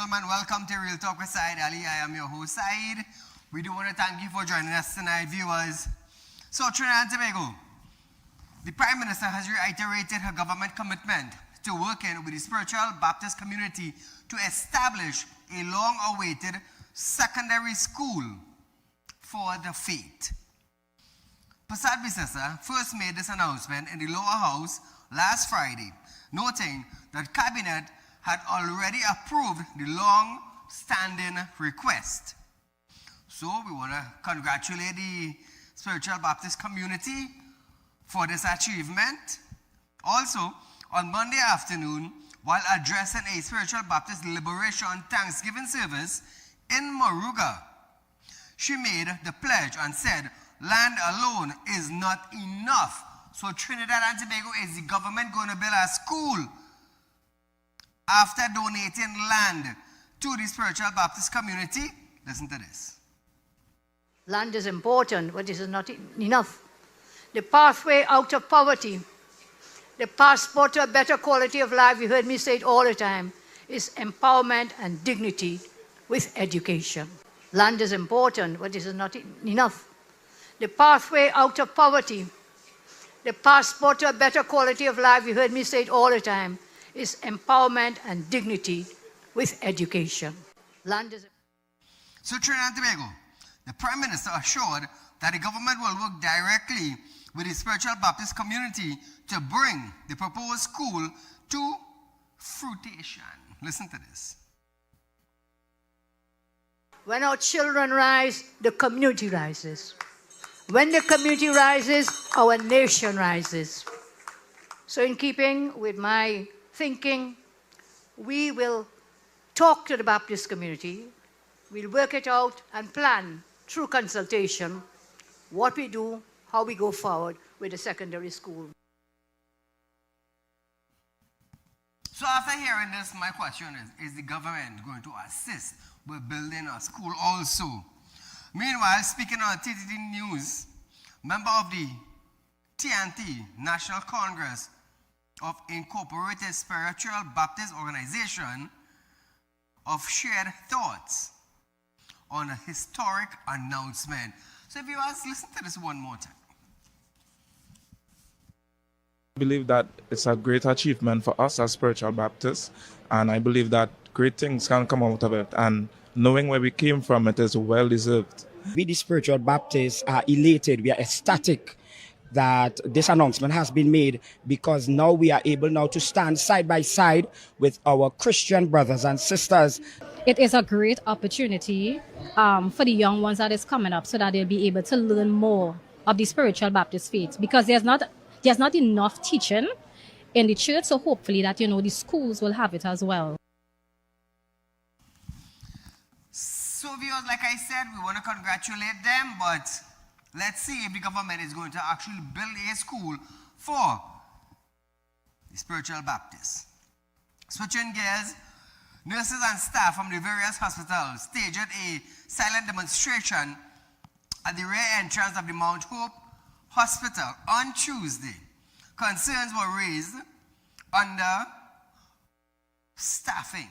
gentlemen, welcome to Real Talk with Saieed Ali. I am your host, Saeed. We do want to thank you for joining us tonight, viewers. So, Trinidad and Tobago, the Prime Minister has reiterated her government commitment to working with the spiritual Baptist community to establish a long-awaited secondary school for the faith. Prasad Bisesa first made this announcement in the lower house last Friday, noting that Cabinet had already approved the long-standing request. So we want to congratulate the spiritual Baptist community for this achievement. Also, on Monday afternoon, while addressing a spiritual Baptist liberation Thanksgiving service in Moruga, she made the pledge and said, land alone is not enough. So Trinidad and Tobago, is the government going to build a school after donating land to the spiritual Baptist community? Listen to this. Land is important, but this is not enough. The pathway out of poverty, the passport to a better quality of life, you heard me say it all the time, is empowerment and dignity with education. Land is important, but this is not enough. The pathway out of poverty, the passport to a better quality of life, you heard me say it all the time, is empowerment and dignity with education. Land is... So Trinidad and Tobago, the Prime Minister assured that the government will work directly with the spiritual Baptist community to bring the proposed school to fruition. Listen to this. When our children rise, the community rises. When the community rises, our nation rises. So in keeping with my thinking, we will talk to the Baptist community, we'll work it out and plan through consultation what we do, how we go forward with the secondary school. So after hearing this, my question is the government going to assist with building a school also? Meanwhile, speaking on TTT News, member of the TNT, National Congress of Incorporated Spiritual Baptist Organization, of shared thoughts on a historic announcement. So if you ask, listen to this one more time. I believe that it's a great achievement for us as spiritual Baptists, and I believe that great things can come out of it, and knowing where we came from, it is well deserved. We, the spiritual Baptists, are elated. We are ecstatic that this announcement has been made, because now we are able now to stand side by side with our Christian brothers and sisters. It is a great opportunity for the young ones that is coming up, so that they'll be able to learn more of the spiritual Baptist faith, because there's not enough teaching in the church. So hopefully that, the schools will have it as well. So viewers, like I said, we want to congratulate them, but let's see if the government is going to actually build a school for the spiritual Baptists. Switching gears, nurses and staff from the various hospitals staged a silent demonstration at the rear entrance of the Mount Hope Hospital on Tuesday. Concerns were raised under staffing,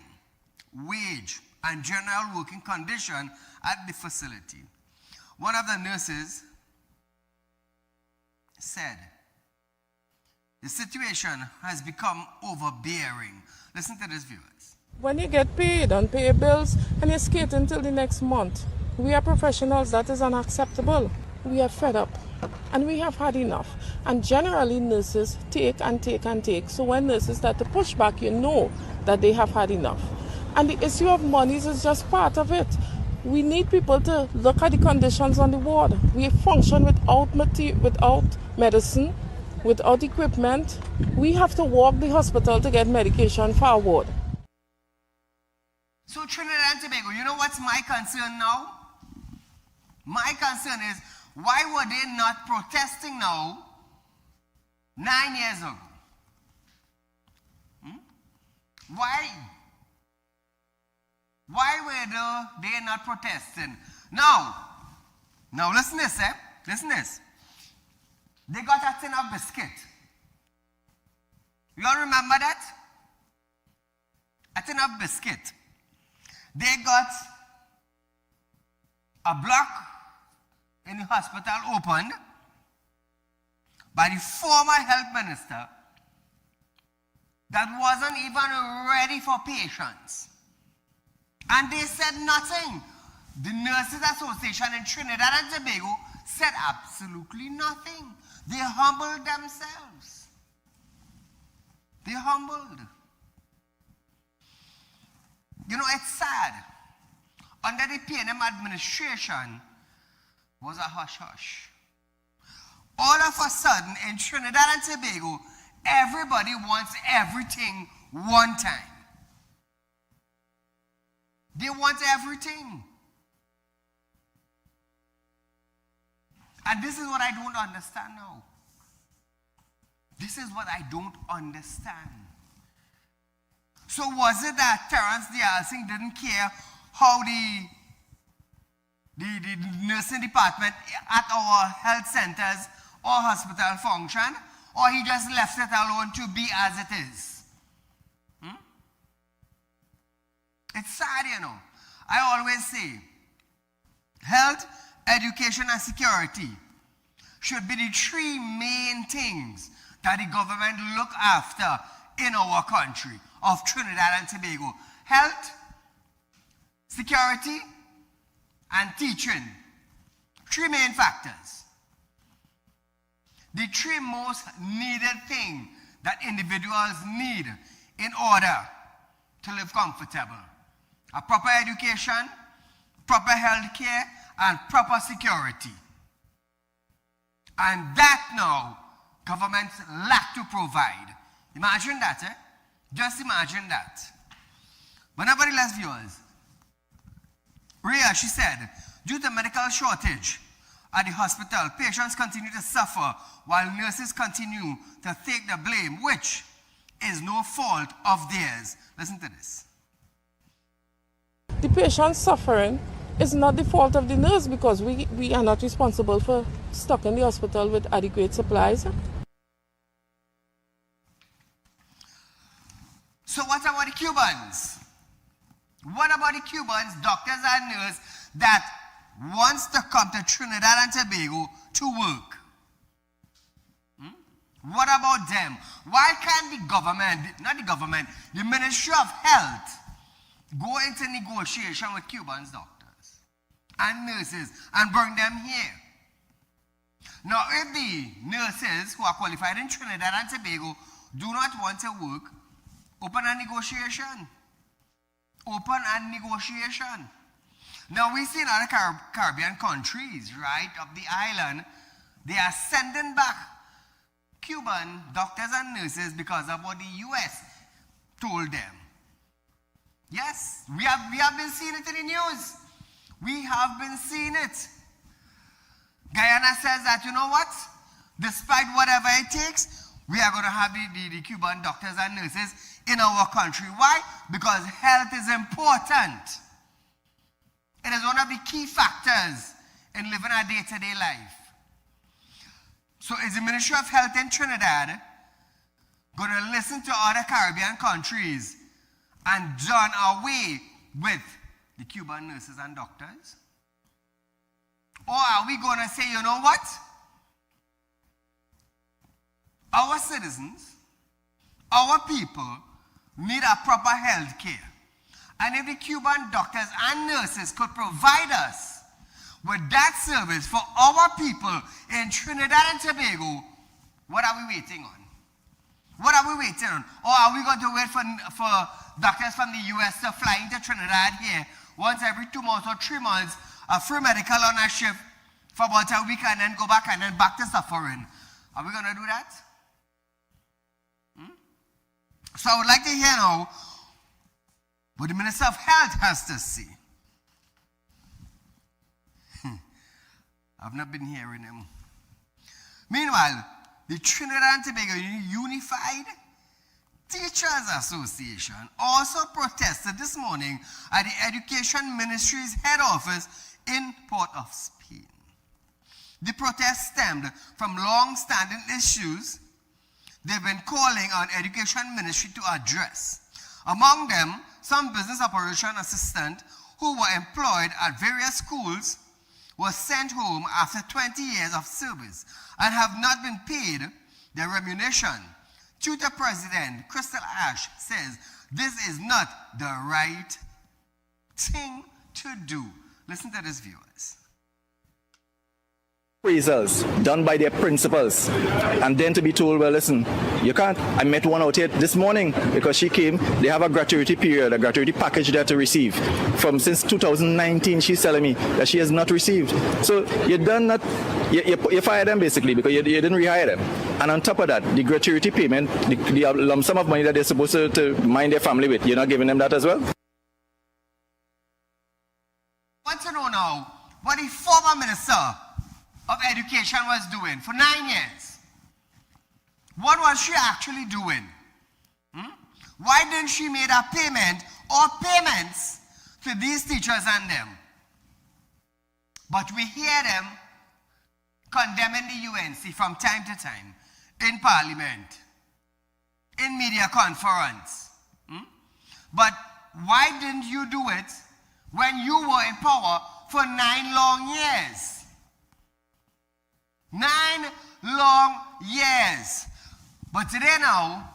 wage, and general working condition at the facility. One of the nurses said, the situation has become overbearing. Listen to this, viewers. When you get paid and pay bills and you skate until the next month, we are professionals, that is unacceptable. We are fed up and we have had enough. And generally nurses take and take and take. So when nurses start to push back, you know that they have had enough. And the issue of monies is just part of it. We need people to look at the conditions on the ward. We function without medicine, without equipment. We have to walk the hospital to get medication for our ward. So Trinidad and Tobago, you know what's my concern now? My concern is, why were they not protesting now 9 years ago? Why? Why were they not protesting? Now listen this, listen this. They got a tin of biscuit. You all remember that? A tin of biscuit. They got a block in the hospital opened by the former health minister that wasn't even ready for patients. And they said nothing. The Nurses Association in Trinidad and Tobago said absolutely nothing. They humbled themselves. They humbled. You know, it's sad. Under the PNM administration was a hush-hush. All of a sudden, in Trinidad and Tobago, everybody wants everything one time. They want everything. And this is what I don't understand now. This is what I don't understand. So was it that Terence Singh didn't care how the nursing department at our health centers or hospital function, or he just left it alone to be as it is? It's sad, you know. I always say, health, education, and security should be the three main things that the government look after in our country of Trinidad and Tobago. Health, security, and teaching. Three main factors. The three most needed things that individuals need in order to live comfortable. A proper education, proper health care, and proper security. And that now, governments lack to provide. Imagine that, eh? Just imagine that. But nevertheless, viewers, Rhea, she said, due to medical shortage at the hospital, patients continue to suffer while nurses continue to take the blame, which is no fault of theirs. Listen to this. The patient suffering is not the fault of the nurse because we are not responsible for stocking the hospital with adequate supplies. So what about the Cubans? What about the Cubans, doctors and nurses that wants to come to Trinidad and Tobago to work? What about them? Why can't the government, not the government, the Ministry of Health go into negotiation with Cubans doctors and nurses and bring them here? Now, if the nurses who are qualified in Trinidad and Tobago do not want to work, open a negotiation. Open a negotiation. Now, we see in other Caribbean countries, right, of the island, they are sending back Cuban doctors and nurses because of what the U.S. told them. Yes, we have been seeing it in the news. We have been seeing it. Guyana says that, you know what? Despite whatever it takes, we are going to have the Cuban doctors and nurses in our country. Why? Because health is important. It is one of the key factors in living a day-to-day life. So is the Ministry of Health in Trinidad going to listen to other Caribbean countries and done away with the Cuban nurses and doctors? Or are we going to say, you know what? Our citizens, our people need a proper health care. And if the Cuban doctors and nurses could provide us with that service for our people in Trinidad and Tobago, what are we waiting on? What are we waiting on? Or are we going to wait for doctors from the U.S. to fly into Trinidad here once every 2 months or 3 months, a free medical on a ship for about a week and then go back and then back to suffering? Are we going to do that? So I would like to hear now what the Minister of Health has to say. I've not been hearing him. Meanwhile, the Trinidad and Tobago Unified Teachers Association also protested this morning at the Education Ministry's head office in Port of Spain. The protest stemmed from long-standing issues they've been calling on Education Ministry to address. Among them, some business operation assistants who were employed at various schools were sent home after 20 years of service and have not been paid their remuneration. Tutor President Crystal Ash says this is not the right thing to do. Listen to this, viewers. Appraisals done by their principals, and then to be told, well, listen, you can't. I met one out here this morning because she came. They have a gratuity period, a gratuity package there to receive. From since 2019, she's telling me that she has not received. So you done not. You fired them basically because you didn't rehire them. And on top of that, the gratuity payment, the lump sum of money that they're supposed to mind their family with, you're not giving them that as well? I want to know now what the former Minister of Education was doing for 9 years. What was she actually doing? Why didn't she make a payment or payments to these teachers and them? But we hear them condemning the UNC from time to time in Parliament, in media conference. But why didn't you do it when you were in power for 9 long years? 9 long years. But today now,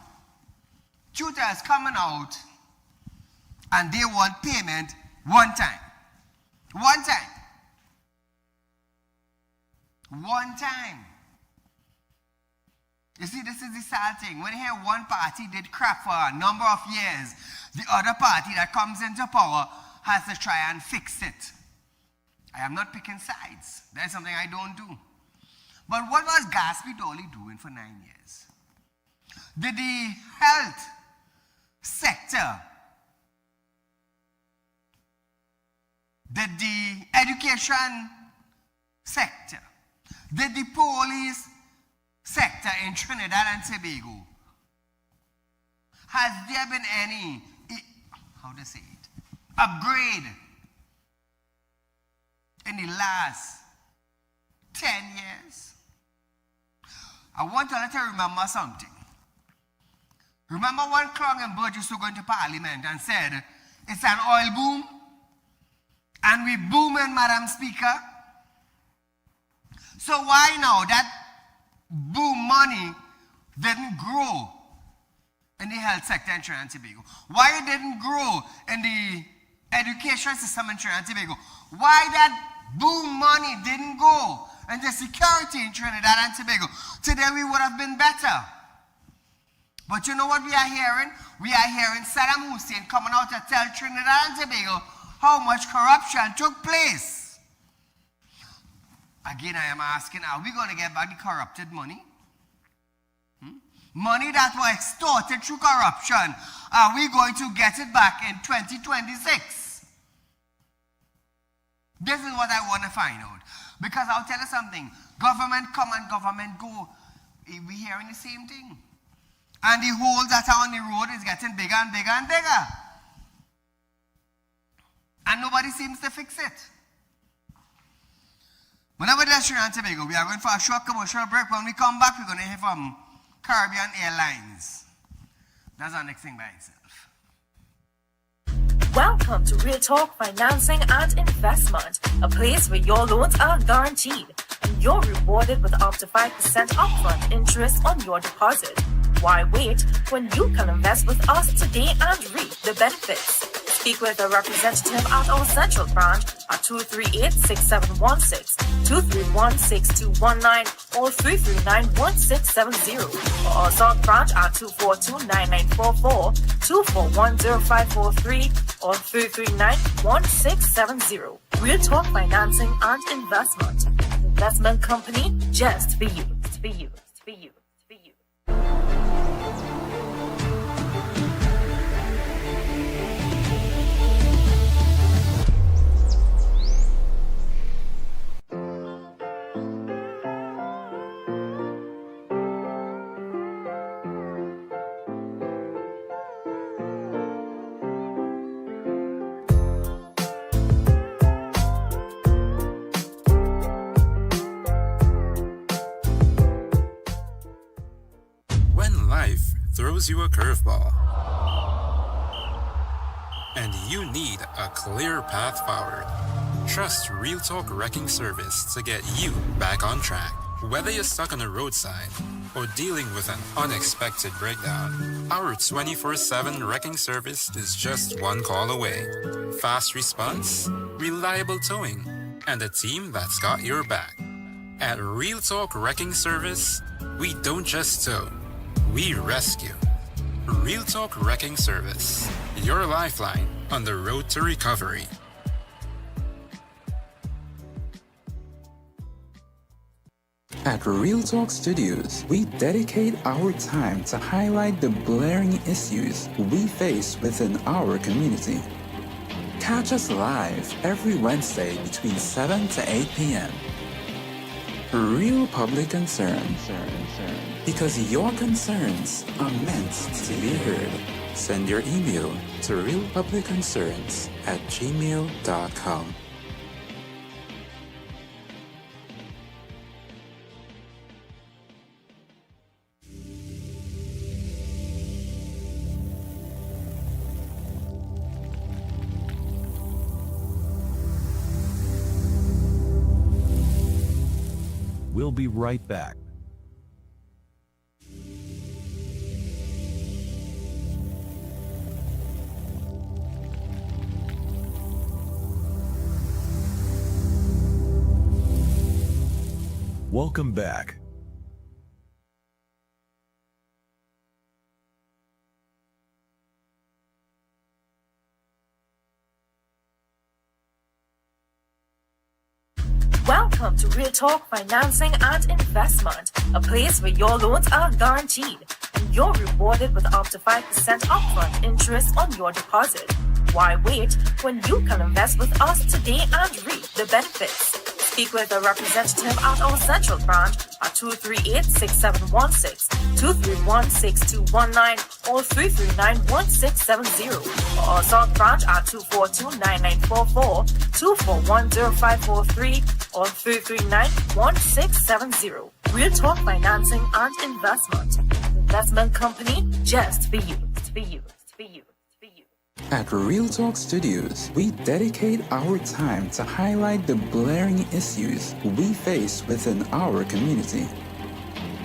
tutors coming out and they want payment one time. One time. One time. You see, this is the sad thing. When you hear one party did crap for a number of years, the other party that comes into power has to try and fix it. I am not picking sides. That's something I don't do. But what was Gatsby Dolly doing for 9 years? Did the health sector, did the education sector, did the police sector in Trinidad and Tobago, has there been any, how to say it, upgrade in the last 10 years? I want you to remember something. Remember when Clong and Burgess were going to Parliament and said, it's an oil boom, and we booming, Madam Speaker? So why now that boom money didn't grow in the health sector in Trinidad and Tobago? Why it didn't grow in the education system in Trinidad and Tobago? Why that boom money didn't go in the security in Trinidad and Tobago? Today we would have been better. But you know what we are hearing? We are hearing Saddam Hussein coming out to tell Trinidad and Tobago how much corruption took place. Again, I am asking, are we going to get back the corrupted money? Money that was extorted through corruption, are we going to get it back in 2026? This is what I want to find out. Because I'll tell you something, government come and government go. We're hearing the same thing. And the holes that are on the road is getting bigger and bigger and bigger. And nobody seems to fix it. Whenever there's Trinidad and Tobago, we are going for a short commercial break. When we come back, we're going to hear from Caribbean Airlines. That's our next thing by itself. Welcome to Real Talk Financing and Investment, a place where your loans are guaranteed and you're rewarded with up to 5% upfront interest on your deposit. Why wait when you can invest with us today and reap the benefits? Speak with a representative at our central branch at 238-6716, 231-6219, or 339-1670, or our south branch at 242-9944, 241-0543, or 339-1670. Real Talk Financing and Investment. Investment company just for you. For you. For you. For you. When life throws you a curveball, and you need a clear path forward. Trust Real Talk Wrecking Service to get you back on track. Whether you're stuck on the roadside or dealing with an unexpected breakdown, our 24/7 wrecking service is just one call away. Fast response, reliable towing, and a team that's got your back. At Real Talk Wrecking Service, we don't just tow, we rescue. Real Talk Wrecking Service, your lifeline on the road to recovery. At Real Talk Studios, we dedicate our time to highlight the glaring issues we face within our community. Catch us live every Wednesday between 7 to 8 p.m. Real public concern. Because your concerns are meant to be heard. Send your email to realpublicconcerns@gmail.com. We'll be right back. Welcome back. Welcome to Real Talk Financing and Investment, a place where your loans are guaranteed and you're rewarded with up to 5% upfront interest on your deposit. Why wait when you can invest with us today and reap the benefits? Speak with a representative at our central branch at 238-6716, 231-6219, or 339-1670, or our south branch at 242-9944, 241-0543, or 339-1670. Real Talk Financing and Investment. Investment company just for you, for you, for you. At Real Talk Studios, we dedicate our time to highlight the glaring issues we face within our community.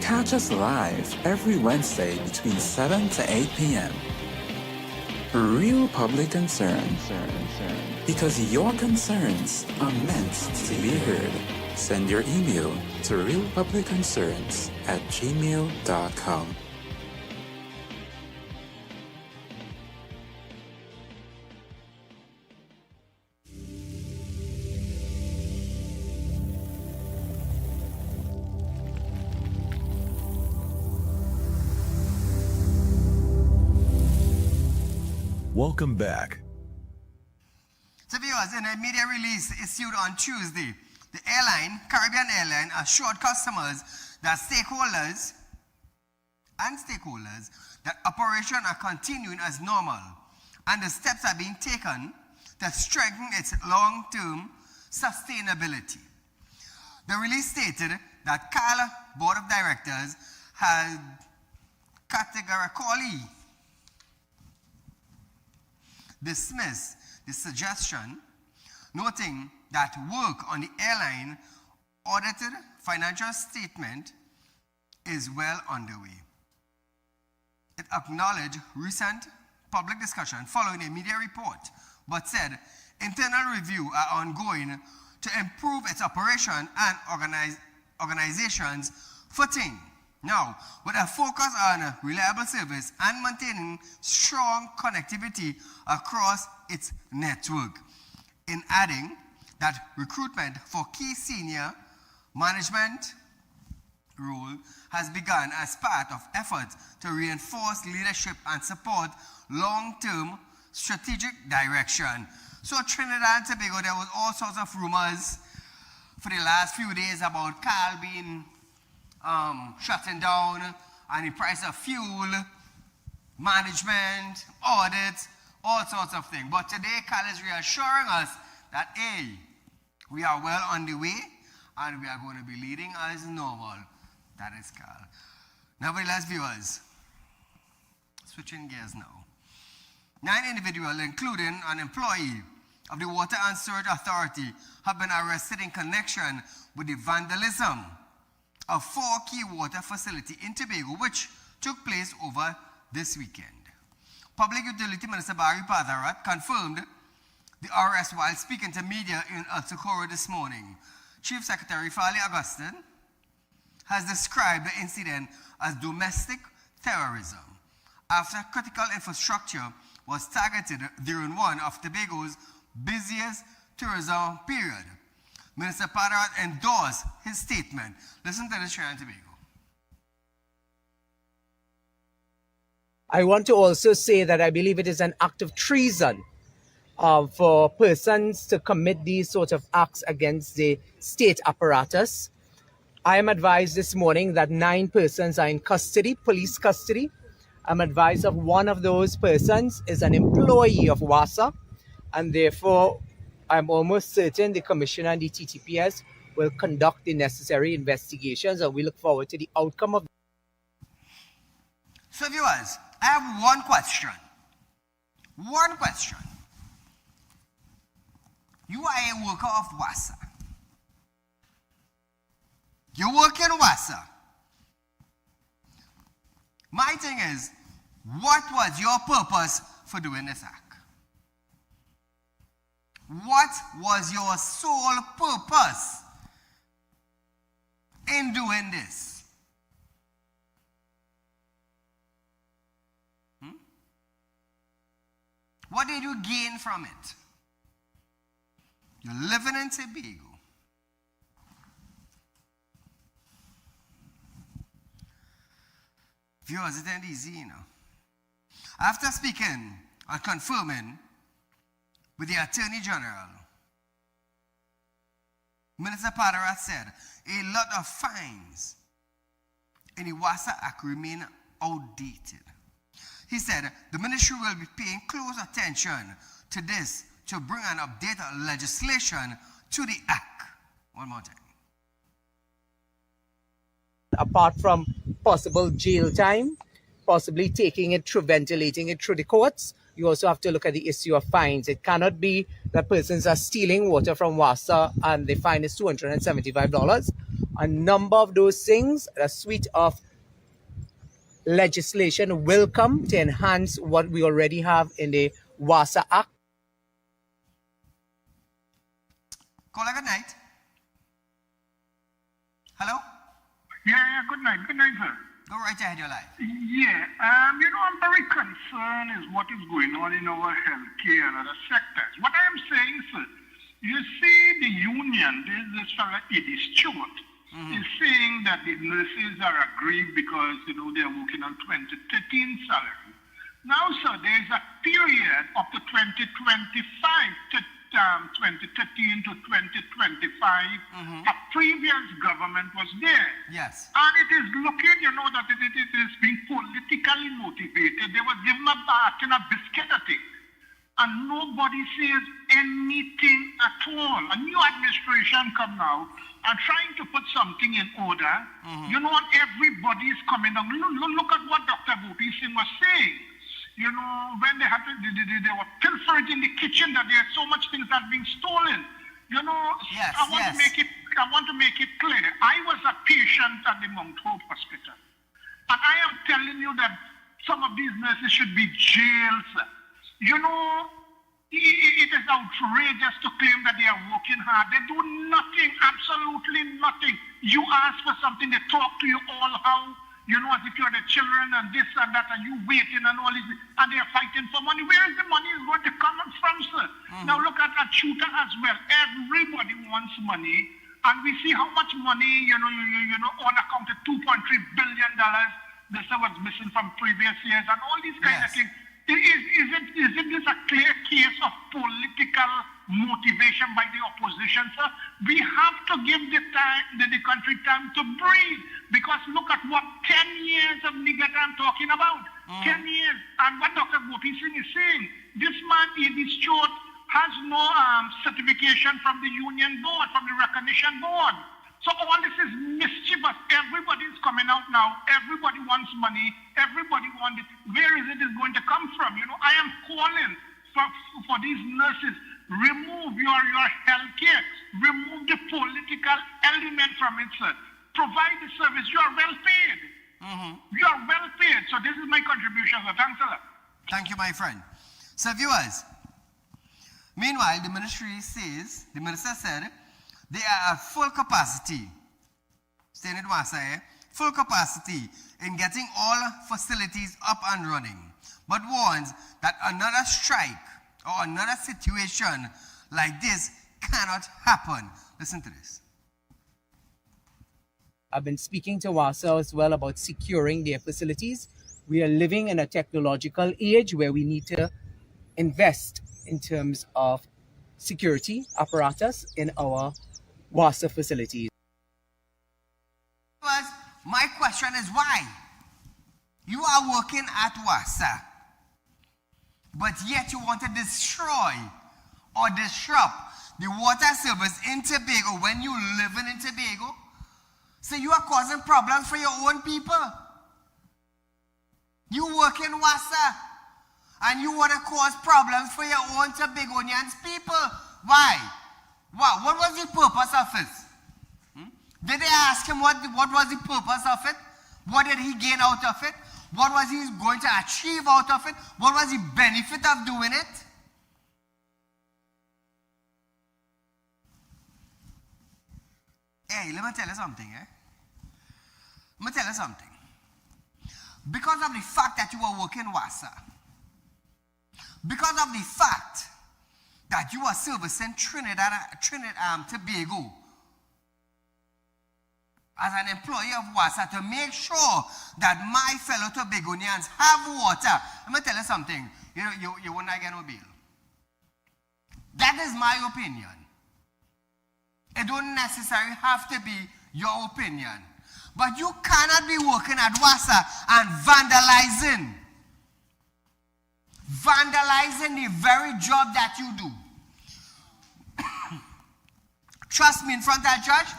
Catch us live every Wednesday between 7 to 8 p.m. Real public concern. Because your concerns are meant to be heard. Send your email to realpublicconcerns@gmail.com. Welcome back. So viewers, in a media release issued on Tuesday, the Caribbean Airline, assured customers that stakeholders that operations are continuing as normal and the steps are being taken to strengthen its long-term sustainability. The release stated that CAL Board of Directors had categorically dismissed the suggestion, noting that work on the airline audited financial statement is well underway. It acknowledged recent public discussion following a media report, but said internal review are ongoing to improve its operation and organization's footing. Now, with a focus on reliable service and maintaining strong connectivity across its network, in adding that recruitment for key senior management role has begun as part of efforts to reinforce leadership and support long-term strategic direction. So Trinidad and Tobago, there was all sorts of rumors for the last few days about CAL being shutting down and the price of fuel, management, audits, all sorts of things. But today, CAL is reassuring us that, A, we are well on the way and we are going to be leading as normal. That is CAL. Nevertheless, viewers, switching gears now. 9 individuals, including an employee of the Water and Sewerage Authority, have been arrested in connection with the vandalism of 4 key water facilities in Tobago, which took place over this weekend. Public Utility Minister Barry Patharat confirmed the arrest while speaking to media in El Socorro this morning. Chief Secretary Farley Augustine has described the incident as domestic terrorism after critical infrastructure was targeted during one of Tobago's busiest tourism period. Minister Patharat endorsed his statement. Listen to this, Trinidad and Tobago. I want to also say that I believe it is an act of treason for persons to commit these sort of acts against the state apparatus. I am advised this morning that 9 persons are in custody, police custody. I'm advised of one of those persons is an employee of WASA, and therefore I'm almost certain the Commissioner and the TTPS will conduct the necessary investigations, and we look forward to the outcome of. So viewers, I have one question. One question. You are a worker of WASA. You work in WASA. My thing is, what was your purpose for doing this act? What was your sole purpose in doing this? What did you gain from it? You're living in Tobago. Viewers, it ain't easy, you know. After speaking and confirming with the Attorney General, Minister Patharat said a lot of fines in the WASA Act remain outdated. He said the ministry will be paying close attention to this to bring an updated legislation to the Act. One more time. Apart from possible jail time, possibly taking it through, ventilating it through the courts, you also have to look at the issue of fines. It cannot be that persons are stealing water from WASA and the fine is $275. A number of those things, a suite of legislation will come to enhance what we already have in the WASA Act. Caller, good night. Hello? Yeah, good night, sir. Go right ahead, your life. Yeah, I'm very concerned is what is going on in our healthcare and other sectors. What I am saying, sir, you see the union, there's this fellow Eddie Stewart, is saying that the nurses are aggrieved because, they are working on 2013 salary. Now, sir, there's a period up to 2025 to 2013 to 2025, a previous government was there. Yes. And it is looking, that it is being politically motivated. They were given a bat and a biscuit at it. And nobody says anything at all. A new administration come now and trying to put something in order. And everybody is coming down. Look at what Dr. Gopi Singh was saying. When they were pilfering in the kitchen, that there are so much things that are being stolen. Yes, I want to make it clear. I was a patient at the Mount Hope Hospital. And I am telling you that some of these nurses should be jailed. It is outrageous to claim that they are working hard. They do nothing, absolutely nothing. You ask for something, they talk to you all how, as if you're the children and this and that, and you waiting and all this, and they're fighting for money. Where is the money is going to come from, sir? Now look at Chuta as well. Everybody wants money, and we see how much money, on account of $2.3 billion, this was missing from previous years, and all these kind of things. Isn't this a clear case of political motivation by the opposition, sir? We have to give the country time to breathe, because look at what 10 years of nigger I'm talking about. 10 years. And what Dr. Gopi Singh is saying, this man, A.D. Stewart, has no certification from the union board, from the recognition board. So all this is mischievous. Everybody is coming out now. Everybody wants money. Everybody wants it. Where is it going to come from? You know, I am calling for these nurses. Remove your health care. Remove the political element from it, sir. Provide the service. You are well paid. You are well paid. So this is my contribution, sir. Thanks a lot. Thank you, my friend. So viewers, meanwhile, the minister said they are at full capacity, staying at WASA, full capacity in getting all facilities up and running, but warns that another strike or another situation like this cannot happen. Listen to this. I've been speaking to WASA as well about securing their facilities. We are living in a technological age where we need to invest in terms of security apparatus in our WASA facilities. My question is why? You are working at WASA, but yet you want to destroy or disrupt the water service in Tobago when you live in Tobago? So you are causing problems for your own people. You work in WASA and you want to cause problems for your own Tobagonians people. Why? Wow, what was the purpose of it? Did they ask him what was the purpose of it? What did he gain out of it? What was he going to achieve out of it? What was the benefit of doing it? Hey, let me tell you something, Let me tell you something. Because of the fact that you are working WASA, because of the fact that you are servicing Trinidad, Tobago, as an employee of WASA, to make sure that my fellow Tobagonians have water. Let me tell you something. You won't get no bill. That is my opinion. It don't necessarily have to be your opinion. But you cannot be working at WASA and vandalizing. Vandalizing the very job that you do. Trust me, in front of a judge,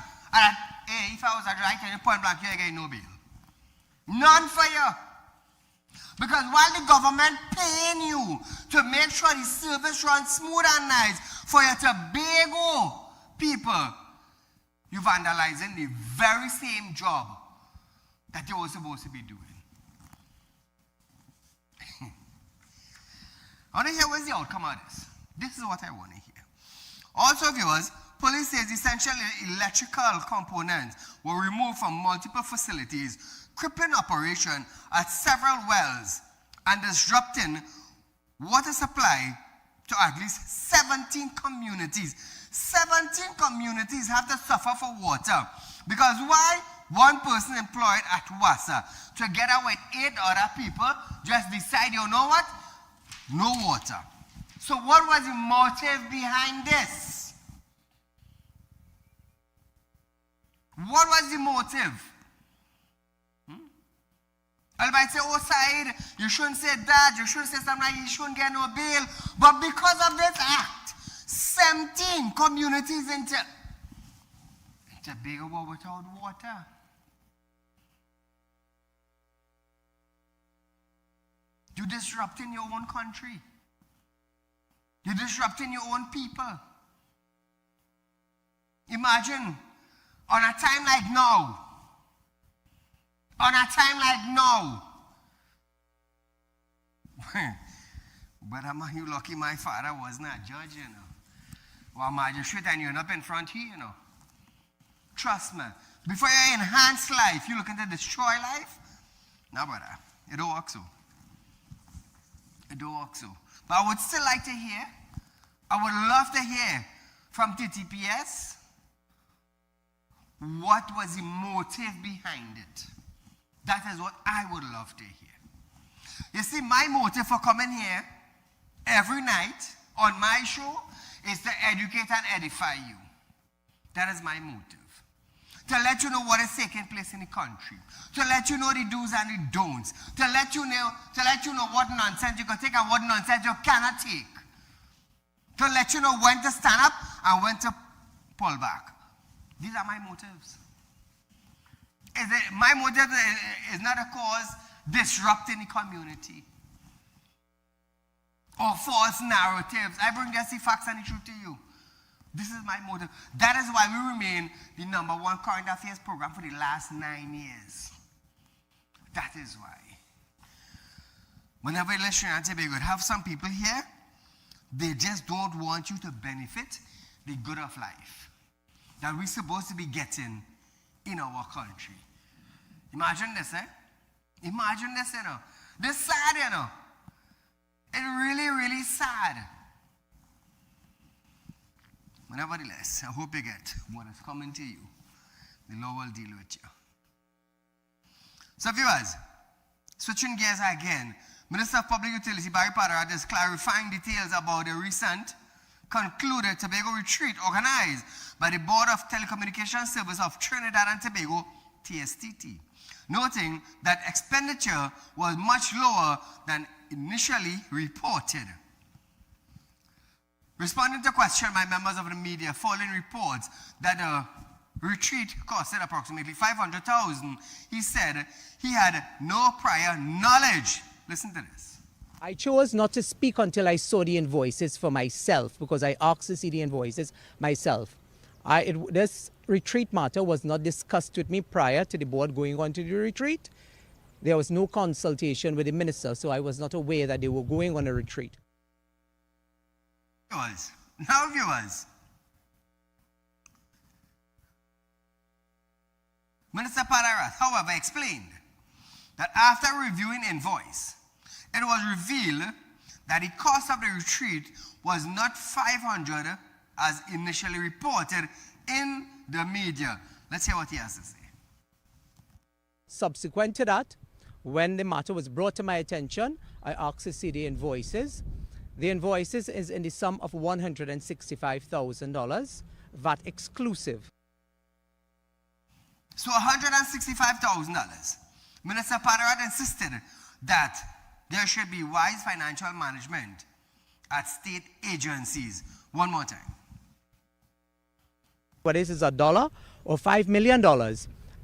hey, if I was a judge, I tell you point blank, you ain't getting no bail. None for you. Because while the government paying you to make sure the service runs smooth and nice for your Tobago people, you vandalizing the very same job that you were supposed to be doing. I want to hear what's the outcome of this. This is what I want to hear. Also, viewers, police says essential electrical components were removed from multiple facilities, crippling operation at several wells and disrupting water supply to at least 17 communities. 17 communities have to suffer for water. Because why? One person employed at WASA, together with 8 other people, just decide, you know what? No water. So what was the motive behind this? What was the motive? Everybody say, oh, Saeed, you shouldn't say that, you shouldn't say something like you shouldn't get no bail. But because of this act, 17 communities in Tobago were without water. You're disrupting your own country. You're disrupting your own people. Imagine, on a time like now, but you lucky my father was not judge, you know. Well, magistrate, and you're up in front here, you know. Trust me. Before you enhance life, you're looking to destroy life? No, brother. It don't work so. It don't work so. But I would still like to hear, I would love to hear from TTPS what was the motive behind it. That is what I would love to hear. You see, my motive for coming here every night on my show is to educate and edify you. That is my motive. To let you know what is taking place in the country. To let you know the do's and the don'ts. To let you know what nonsense you can take and what nonsense you cannot take. To let you know when to stand up and when to pull back. These are my motives. my motive is not to cause disrupt in the community or false narratives. I bring just the facts and the truth to you. This is my motive. That is why we remain the #1 current affairs program for the last 9 years. That is why. Whenever you listen and Tobago have some people here, they just don't want you to benefit the good of life that we're supposed to be getting in our country. Imagine this, eh? Imagine this, you know. This sad, you know. It's really, really sad. But nevertheless, I hope you get what is coming to you. The Lord will deal with you. So viewers, switching gears again, Minister of Public Utility Barry Patterath is clarifying details about the recent concluded Tobago retreat organized by the Board of Telecommunication Service of Trinidad and Tobago, TSTT, noting that expenditure was much lower than initially reported. Responding to a question by members of the media following reports that the retreat costed approximately $500,000, he said he had no prior knowledge. Listen to this. I chose not to speak until I saw the invoices for myself because I asked to see the invoices myself. This retreat matter was not discussed with me prior to the board going on to the retreat. There was no consultation with the minister, so I was not aware that they were going on a retreat. Viewers, Minister Patterath, however, explained that after reviewing invoice, it was revealed that the cost of the retreat was not $500 as initially reported in the media. Let's hear what he has to say. Subsequent to that, when the matter was brought to my attention, I asked to see the invoices. The invoices is in the sum of $165,000, VAT exclusive. So $165,000. Minister Patterath insisted that there should be wise financial management at state agencies. One more time. Whether this is $1 or $5 million,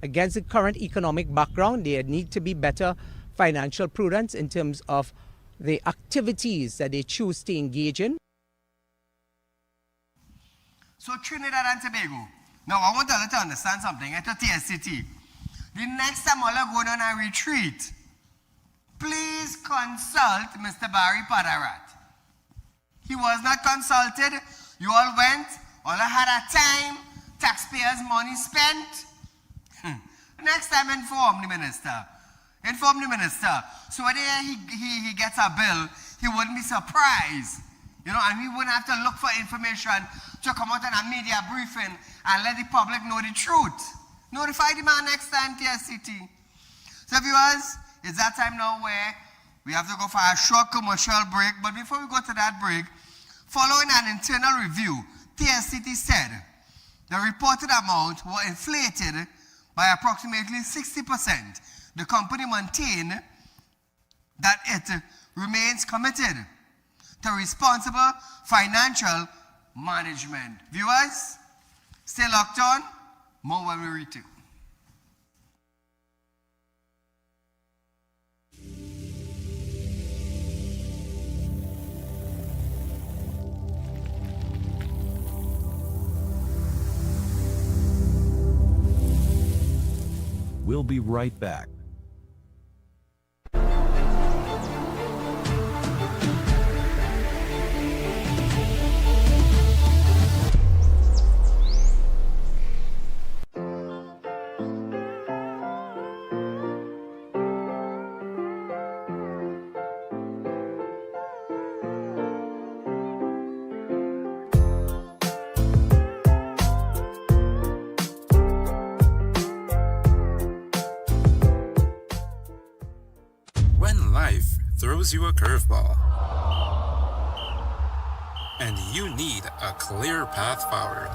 against the current economic background, there need to be better financial prudence in terms of the activities that they choose to engage in. So Trinidad and Tobago. Now I want to understand something at the TSTT. The next time all are going on a retreat, please consult Mr. Barry Patterath. He was not consulted. You all went. All had a time. Taxpayers' money spent. Next time, inform the minister. Inform the minister. So when he gets a bill, he wouldn't be surprised. You know, and we wouldn't have to look for information to come out in a media briefing and let the public know the truth. Notify the man next time, TSTT. So viewers, it's that time now where we have to go for a short commercial break. But before we go to that break, following an internal review, TSTT said the reported amount were inflated by approximately 60%. The company maintained that it remains committed to responsible financial management. Viewers, stay locked on. More when we return. We'll be right back. Throws you a curveball, and you need a clear path forward.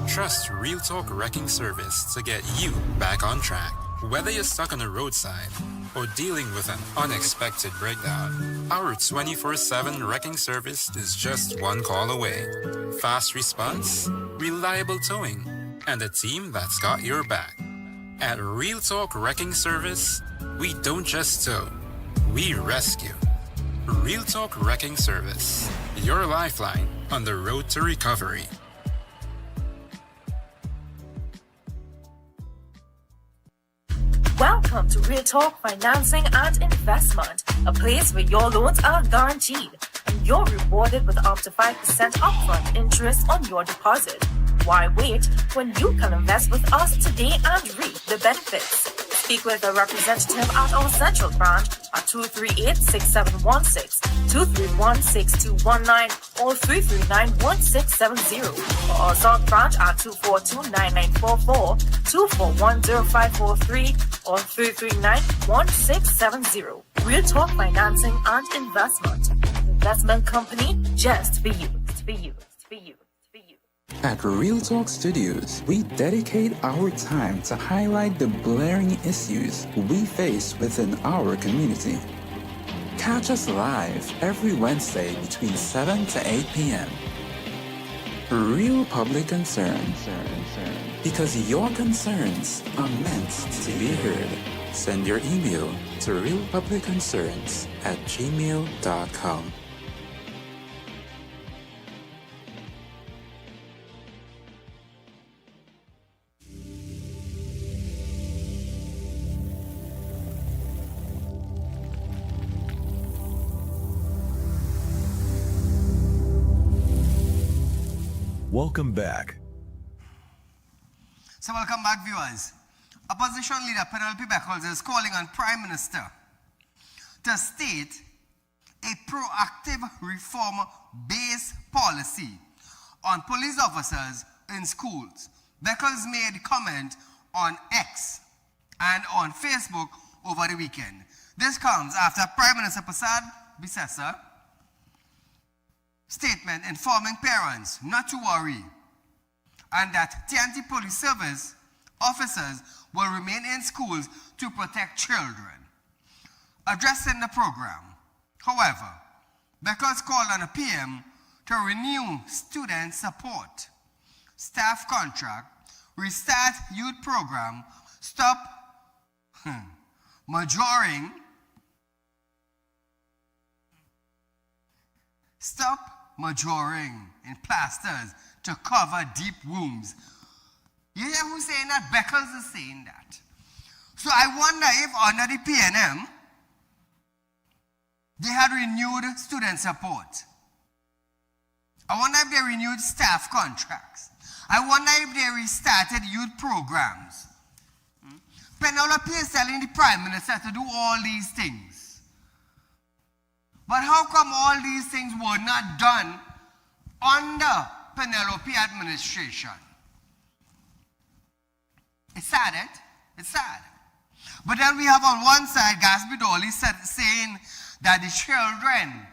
Trust Real Talk Wrecking Service to get you back on track. Whether you're stuck on a roadside or dealing with an unexpected breakdown, our 24/7 wrecking service is just one call away. Fast response, reliable towing, and a team that's got your back. At Real Talk Wrecking Service, we don't just tow, we rescue. Real Talk Wrecking Service, your lifeline on the road to recovery. Welcome to Real Talk Financing and Investment, a place where your loans are guaranteed and you're rewarded with up to 5% upfront interest on your deposit. Why wait when you can invest with us today and reap the benefits? Speak with a representative at our central branch at 238-6716, 231-6219, or 339-1670, or our South branch at 242-9944, 241-0543, or 339-1670. Real Talk Financing and Investment. Investment company just for you. For you. For you. At Real Talk Studios, we dedicate our time to highlight the blaring issues we face within our community. Catch us live every Wednesday between 7 to 8 p.m. Real Public Concern. Because your concerns are meant to be heard. Send your email to realpublicconcerns@gmail.com. Welcome back. So welcome back, viewers. Opposition leader Penelope Beckles is calling on Prime Minister to state a proactive reform-based policy on police officers in schools. Beckles made comment on X and on Facebook over the weekend. This comes after Prime Minister Prasad Bisesa statement informing parents not to worry and that TNT Police Service officers will remain in schools to protect children. Addressing the program, however, Beckles called on the PM to renew student support, staff contract, restart youth program, stop majoring, in plasters to cover deep wounds. You hear who's saying that? Beckles is saying that. So I wonder if under the PNM, they had renewed student support. I wonder if they renewed staff contracts. I wonder if they restarted youth programs. Penelope is telling the Prime Minister to do all these things. But how come all these things were not done under Penelope administration? It's sad, eh? It's sad. But then we have on one side, Gasby Dolly saying that the children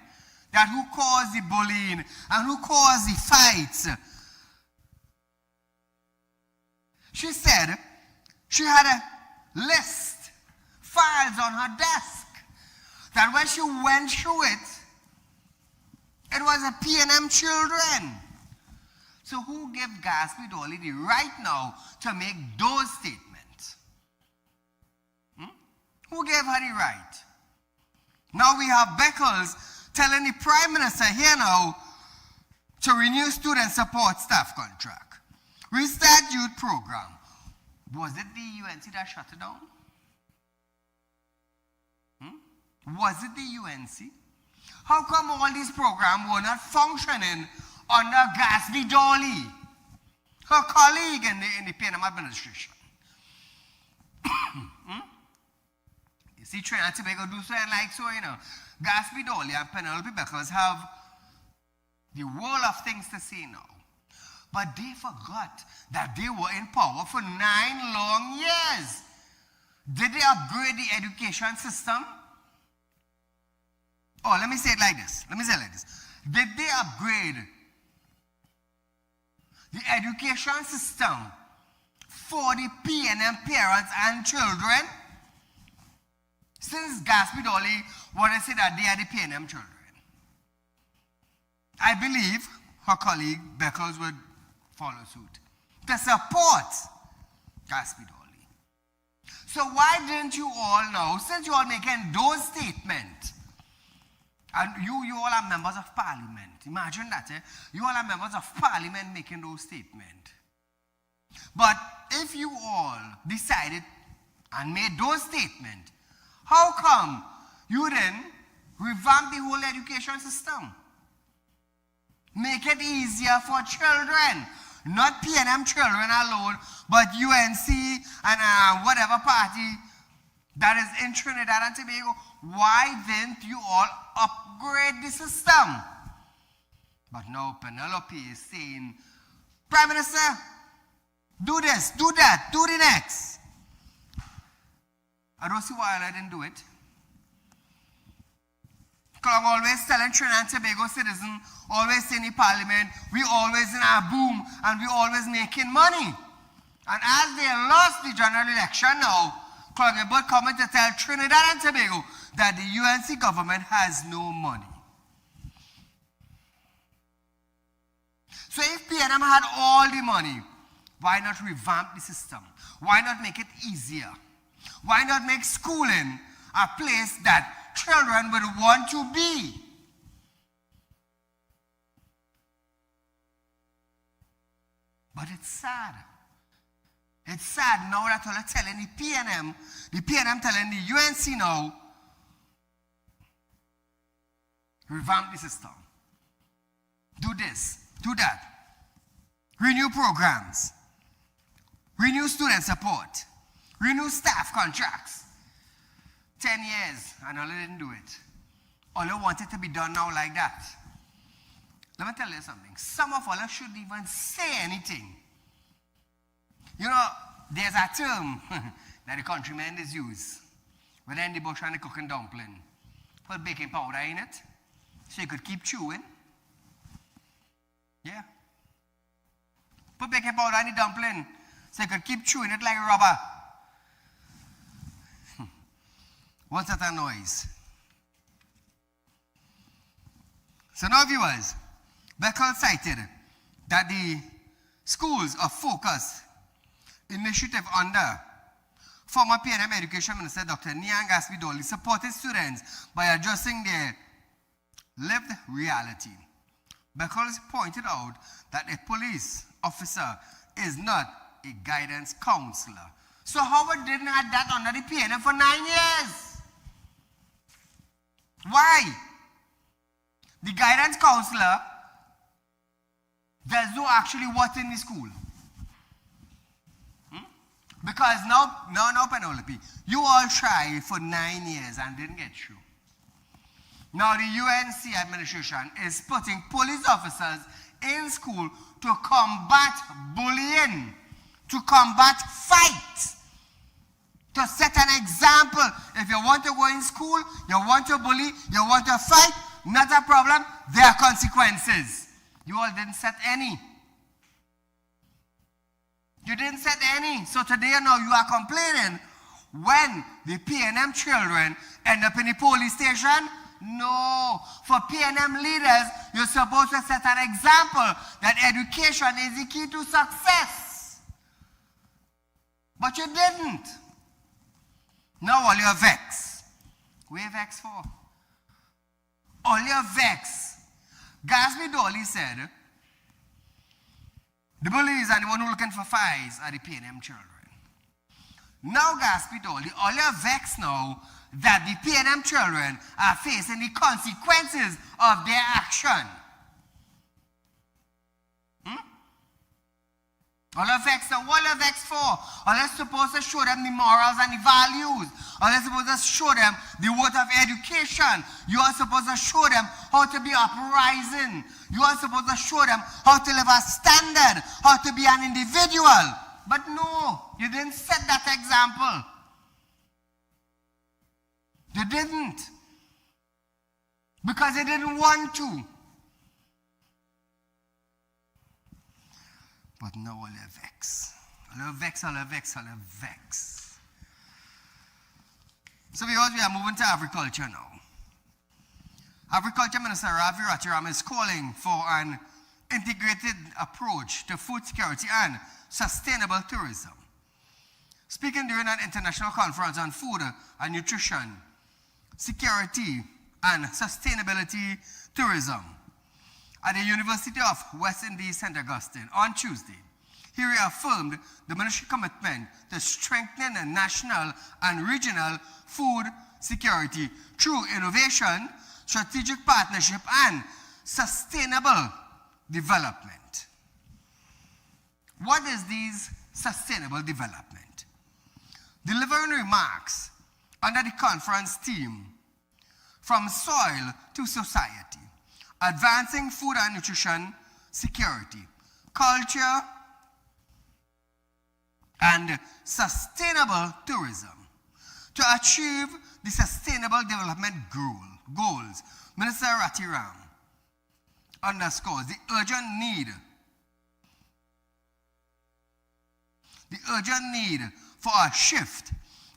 that who caused the bullying and who caused the fights, she said she had a list, files on her desk, that when she went through it, it was a PNM children. So who gave Gasby Dolly the right now to make those statements? Who gave her the right? Now we have Beckles telling the Prime Minister here now to renew student support staff contract. Restart youth program. Was it the UNC that shut it down? Was it the UNC? How come all these programs were not functioning under Gasby Dolly, her colleague in the PNM administration? You see, Trinidad and Tobago do something like so, you know. Gasby Dolly and Penelope Beckles have the world of things to say now. But they forgot that they were in power for 9 long years. Did they upgrade the education system? Oh, let me say it like this. Did they upgrade the education system for the PNM parents and children? Since Gasby Dolly wanted to say that they are the PNM children, I believe her colleague Beckles would follow suit to support Gasby Dolly. So why didn't you all now, since you all making those statements, and you all are members of parliament, imagine that, you all are members of parliament making those statements. But if you all decided and made those statements, how come you didn't revamp the whole education system? Make it easier for children, not PNM children alone, but UNC and whatever party that is in Trinidad and Tobago. Why didn't you all upgrade the system? But now Penelope is saying, Prime Minister, do this, do that, do the next. I don't see why I didn't do it. Because I'm always telling Trinidad and Tobago citizens, always in the parliament, we always in our boom and we always making money. And as they lost the general election now, Cloggable coming to tell Trinidad and Tobago that the UNC government has no money. So if PNM had all the money, why not revamp the system? Why not make it easier? Why not make schooling a place that children would want to be? But it's sad. It's sad now that they're telling the PNM telling the UNC now, revamp the system. Do this, do that. Renew programs. Renew student support. Renew staff contracts. 10 years, and all they didn't do it. All they wanted to be done now like that. Let me tell you something. Some of all shouldn't even say anything. You know, there's a term that the countrymen is use. When they're in the bush and they're cooking dumpling. Put baking powder in it, so you could keep chewing. Yeah. Put baking powder in the dumpling, so you could keep chewing it like rubber. What's that noise? So now, viewers, Beckle cited that the Schools of Focus initiative under former PNM Education Minister Dr. Niang Gaspidoli supported students by adjusting their lived reality. Beckles pointed out that a police officer is not a guidance counselor. So Howard didn't have that under the PNM for 9 years. Why? The guidance counselor does do actually what in the school? Because now, Penelope, you all tried for 9 years and didn't get through. Now the UNC administration is putting police officers in school to combat bullying, to combat fight, to set an example. If you want to go in school, you want to bully, you want to fight, not a problem, there are consequences. You all didn't set any. You didn't set any. So today now you are complaining when the PNM children end up in the police station. No. For PNM leaders, you're supposed to set an example that education is the key to success. But you didn't. Now all you're vexed. What are you vexed for? All you're vexed. Gatsby Dolly said, the bullies and the one who are looking for fights are the PNM children. Now, Gatsby Dolly, all you're vexed now that the PNM children are facing the consequences of their action. All you're vexed now, what are you vexed for? All you're supposed to show them the morals and the values. All you're supposed to show them the worth of education. You are supposed to show them how to be uprising. You are supposed to show them how to live a standard, how to be an individual. But no, you didn't set that example. You didn't. Because you didn't want to. But now all you're vexed. All you're vexed, all you're vexed, all you're vexed. So because we are moving to agriculture now. Agriculture Minister Ravi Rathiram is calling for an integrated approach to food security and sustainable tourism. speaking during an international conference on food and nutrition, security, and sustainability tourism at the University of West Indies, St. Augustine on Tuesday. He reaffirmed the ministry's commitment to strengthening the national and regional food security through innovation, strategic partnership, and sustainable development. What is this sustainable development? Delivering remarks under the conference theme, From Soil to Society, Advancing Food and Nutrition Security, Culture, and Sustainable Tourism. To achieve the Sustainable Development Goals, Minister Ratiram underscores the urgent need for a shift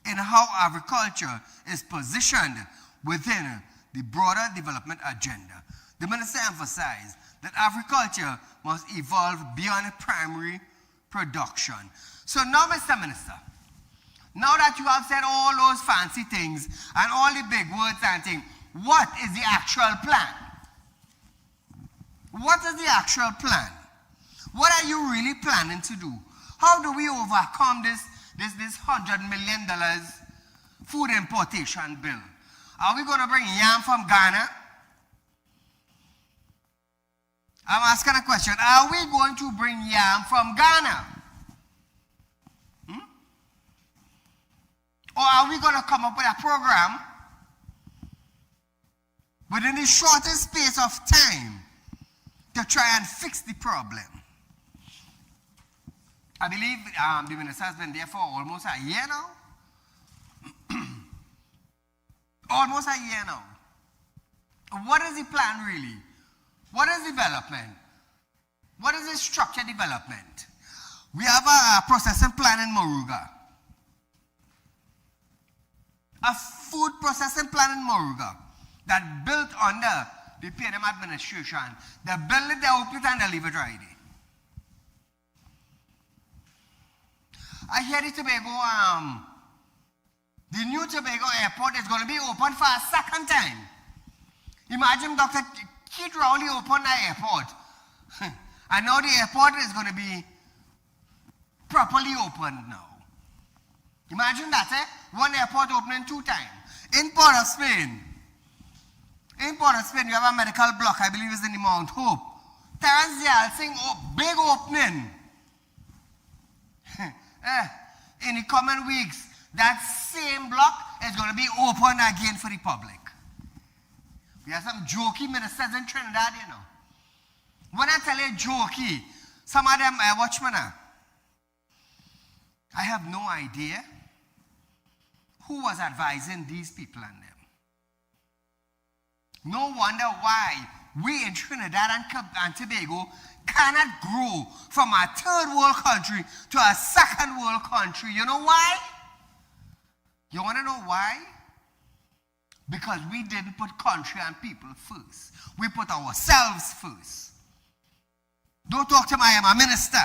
in how agriculture is positioned within the broader development agenda. The minister emphasized that agriculture must evolve beyond primary production. So now, Mr. Minister, now that you have said all those fancy things and all the big words and things, what is the actual plan? What is the actual plan? What are you really planning to do? How do we overcome this $100 million food importation bill? Are we going to bring yam from Ghana? I'm asking a question. Are we going to bring yam from Ghana? Or are we going to come up with a program within the shortest space of time to try and fix the problem? I believe the minister has been there for almost a year now. Almost a year now. What is the plan really? What is development? What is the structured development? We have a processing plan in Moruga. A food processing plan in Moruga that built under the PNM administration. They build it, they open it, and they leave it ready. I hear the Tobago, the new Tobago airport is going to be open for a second time. Imagine Dr. Keith Rowley opened the airport. And now the airport is going to be properly opened now. Imagine that, one airport opening 2 times. In Port of Spain, you have a medical block, I believe it's in the Mount Hope. Terence Yalsing, big opening. In the coming weeks, that same block is going to be open again for the public. We have some jokey ministers in Trinidad, you know. When I tell you jokey, some of them, watch me now. I have no idea who was advising these people and them. No wonder why we in Trinidad and Tobago cannot grow from a third world country to a second world country. You know why? You want to know why? Because we didn't put country and people first. We put ourselves first. Don't talk to me, I am a minister.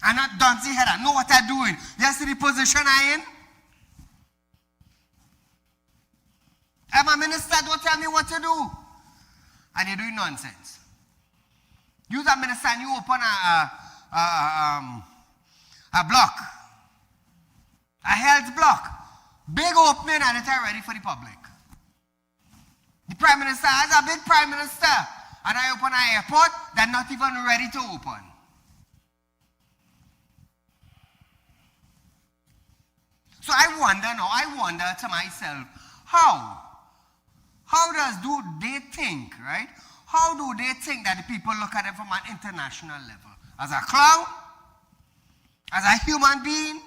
I'm not Duncy head, I know what I'm doing. You see the position I'm in? I'm a minister, don't tell me what to do. And you're doing nonsense. You're a minister and you open a block. A health block. Big opening and it's ready for the public. The Prime Minister has a big Prime Minister. And I open an airport that's not even ready to open. So I wonder to myself, how do they think, right? How do they think that the people look at it from an international level? As a clown? As a human being?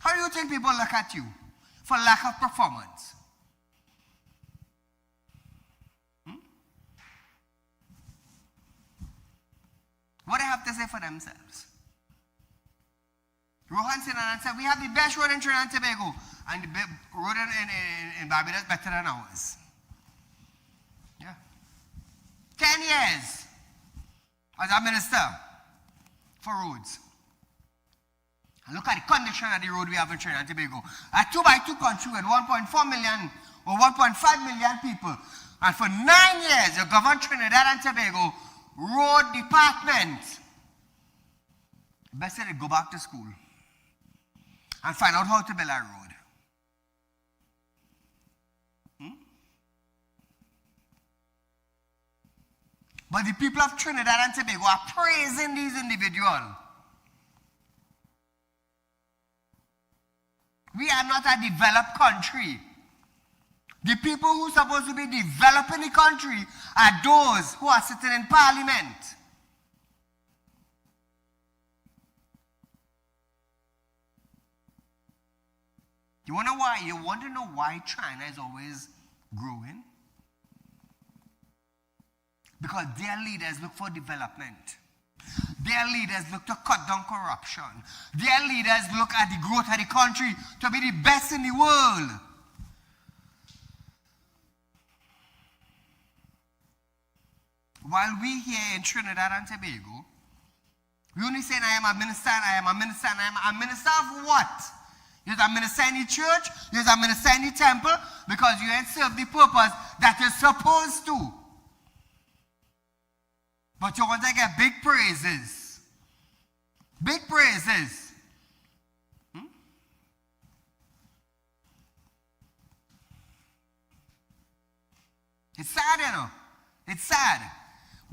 How do you think people look at you for lack of performance? What they have to say for themselves? Rohan Sinanan said, we have the best road in Trinidad and Tobago, and the road in Barbados better than ours. Yeah. 10 years as a minister for roads. And look at the condition of the road we have in Trinidad and Tobago. A 2x2 country with 1.4 million or 1.5 million people. And for 9 years, you governed Trinidad and Tobago Road Department. Best say go back to school and find out how to build a road. But the people of Trinidad and Tobago are praising these individuals. We are not a developed country. The people who are supposed to be developing the country are those who are sitting in parliament. You wonder why? You want to know why China is always growing? Because their leaders look for development. Their leaders look to cut down corruption. Their leaders look at the growth of the country to be the best in the world. While we here in Trinidad and Tobago, we only say, I am a minister, and I am a minister, and I am a minister of what? You're a minister in the church, you're a minister in the temple, because you ain't serve the purpose that you're supposed to. But you want to get big praises. Big praises. It's sad, you know. It's sad.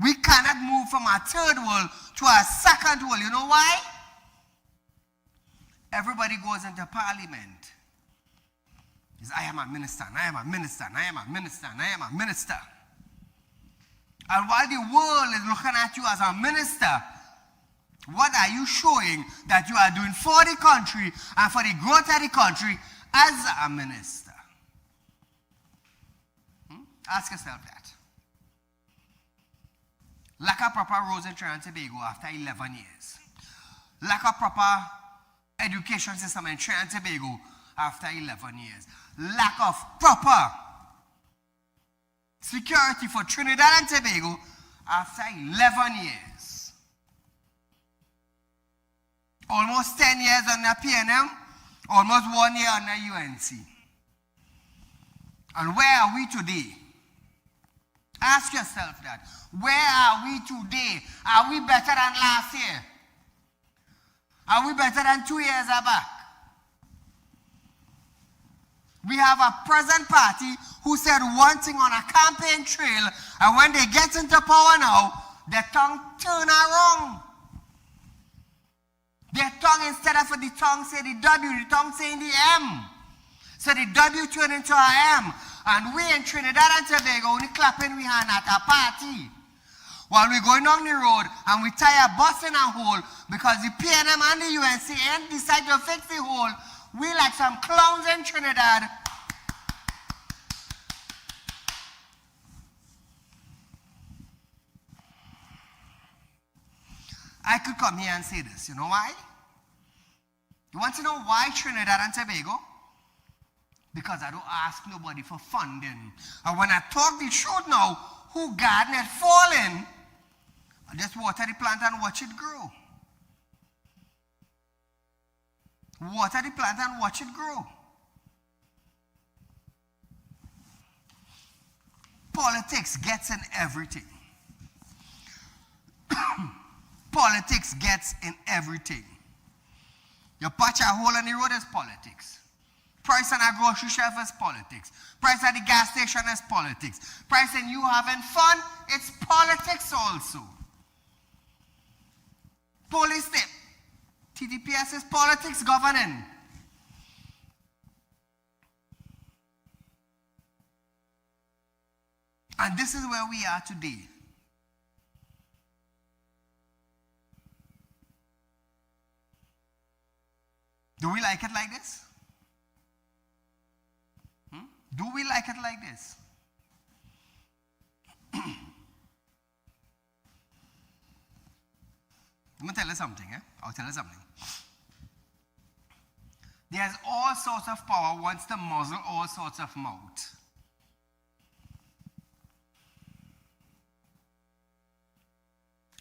We cannot move from a third world to a second world. You know why? Everybody goes into parliament. It's, I am a minister, and I am a minister, and I am a minister, and I am a minister. And while the world is looking at you as a minister, what are you showing that you are doing for the country and for the growth of the country as a minister? Ask yourself that. Lack of proper roads in Trinidad and Tobago after 11 years. Lack of proper education system in Trinidad and Tobago after 11 years. Lack of proper security for Trinidad and Tobago after 11 years. Almost 10 years under PNM, almost 1 year under UNC. And where are we today? Ask yourself that. Where are we today? Are we better than last year? Are we better than 2 years back? We have a present party who said one thing on a campaign trail, and when they get into power now, their tongue turn around. Their tongue, instead of the tongue say the W, the tongue saying the M. So the W turned into a M. And we in Trinidad and Tobago only clapping we hand at a party. While we're going down the road and we tie a bus in a hole because the PNM and the UNC ain't decide to fix the hole, we like some clowns in Trinidad. I could come here and say this. You know why? You want to know why Trinidad and Tobago? Because I don't ask nobody for funding. And when I talk the truth now, who garden it falling, I just water the plant and watch it grow. Water the plant and watch it grow. Politics gets in everything. Politics gets in everything. You patch a hole in the road is politics. Price on a grocery shelf is politics. Price at the gas station is politics. Price in you having fun, it's politics also. Police tip. TDPS is politics governing. And this is where we are today. Do we like it like this? Do we like it like this? Let me tell you something. I'll tell you something. There's all sorts of power wants to muzzle all sorts of mouth.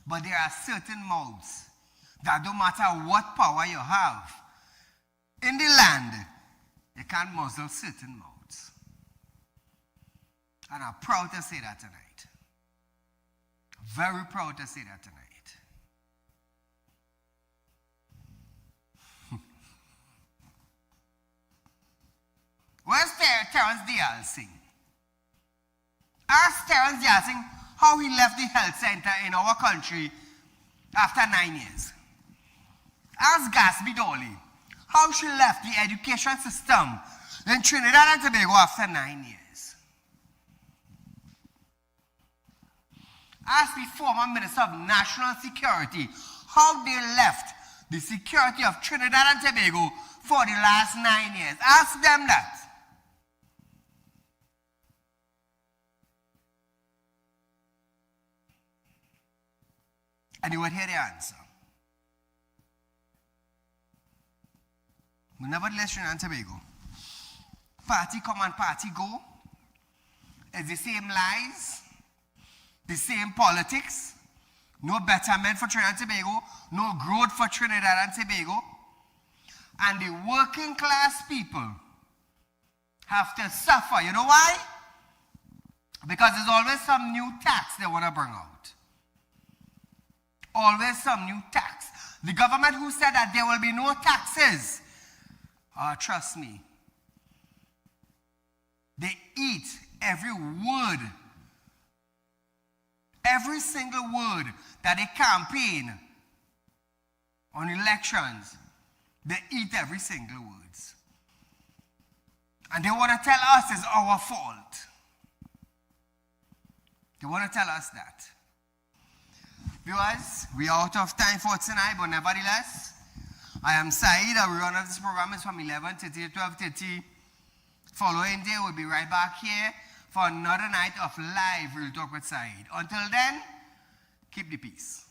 But there are certain mouths that don't matter what power you have in the land, you can't muzzle certain mouths. And I'm proud to say that tonight. Very proud to say that tonight. Where's Terrence Dial sing? Ask Terrence Dial sing how he left the health center in our country after 9 years. Ask Gatsby Dolly how she left the education system in Trinidad and Tobago after 9 years. Ask the former Minister of National Security how they left the security of Trinidad and Tobago for the last 9 years. Ask them that. And you would hear the answer. But nevertheless, Trinidad and Tobago, party come and party go. It's the same lies, the same politics, no betterment for Trinidad and Tobago, no growth for Trinidad and Tobago. And the working class people have to suffer. You know why? Because there's always some new tax they want to bring out. Always some new tax. The government who said that there will be no taxes, trust me, they eat every word, every single word that they campaign on elections. They eat every single words. And they want to tell us it's our fault. They want to tell us that. Viewers, we are out of time for tonight, but nevertheless, I am Saeed. Our run of this program is from 11:30 to 12:30. Following day, we'll be right back here for another night of live Real Talk with Saeed. Until then, keep the peace.